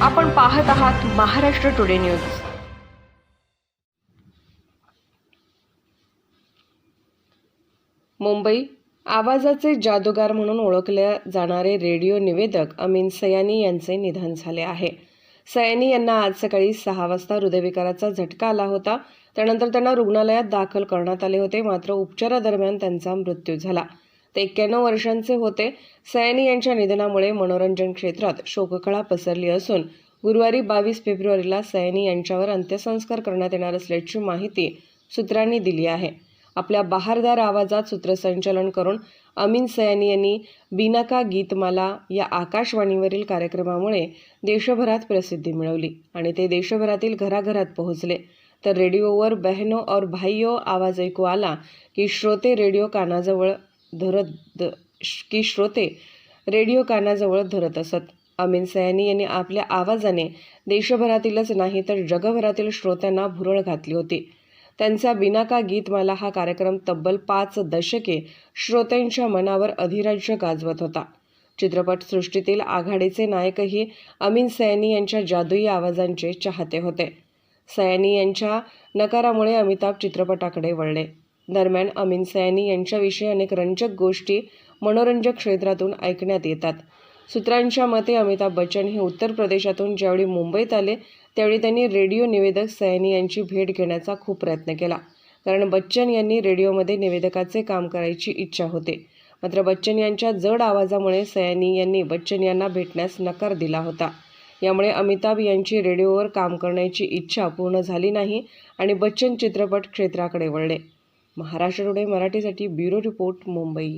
आपण पाहत आहात महाराष्ट्र टुडे न्यूज। मुंबई आवाजाचे जादूगार म्हणून ओळखले जाणारे रेडिओ निवेदक अमीन सयानी यांचे निधन झाले आहे। सयानी यांना आज सकाळी 6 वाजता हृदयविकाराचा झटका आला होता। त्यानंतर त्यांना रुग्णालयात दाखल करण्यात आले होते, मात्र उपचारादरम्यान त्यांचा मृत्यू झाला। ते 91 वर्षांचे होते। सयानी यांच्या निधनामुळे मनोरंजन क्षेत्रात शोककळा पसरली असून गुरुवारी 22 फेब्रुवारीला सयानी यांच्यावर अंत्यसंस्कार करण्यात येणार असल्याची माहिती सूत्रांनी दिली आहे। आपल्या बहारदार आवाजात सूत्रसंचालन करून अमीन सयानी यांनी बिनाका गीतमाला या आकाशवाणीवरील कार्यक्रमामुळे देशभरात प्रसिद्धी मिळवली आणि ते देशभरातील घराघरात पोहोचले। तर रेडिओवर बहनो और भाइयों आवाज ऐकू आला की श्रोते रेडिओ कानाजवळ धरत असत। अमीन सयानी यांनी आपल्या आवाजाने देशभरातीलच नाही तर जगभरातील श्रोत्यांना भुरळ घातली होती। त्यांचा बिनाका गीतमाला हा कार्यक्रम तब्बल 5 दशके श्रोत्यांच्या मनावर अधिराज्य गाजवत होता। चित्रपट सृष्टीतील आघाडीचे नायकही अमीन सयानी यांच्या जादुई आवाजांचे चाहते होते। सयानी यांच्या नकारामुळे अमिताभ चित्रपटाकडे वळले। दरम्यान अमीन सयानी यांच्याविषयी अनेक रंजक गोष्टी मनोरंजक क्षेत्रातून ऐकण्यात येतात। सूत्रांच्या मते अमिताभ बच्चन हे उत्तर प्रदेशातून ज्यावेळी मुंबईत आले त्यावेळी त्यांनी रेडिओ निवेदक सयानी यांची भेट घेण्याचा खूप प्रयत्न केला, कारण बच्चन यांनी रेडिओमध्ये निवेदकाचे काम करायची इच्छा होती। मात्र बच्चन यांच्या जड आवाजामुळे सयानी यांनी बच्चन यांना भेटण्यास नकार दिला होता। यामुळे अमिताभ यांची रेडिओवर काम करण्याची इच्छा पूर्ण झाली नाही आणि बच्चन चित्रपट क्षेत्राकडे वळले। महाराष्ट्र टुडे मराठीसाठी ब्युरो रिपोर्ट, मुंबई।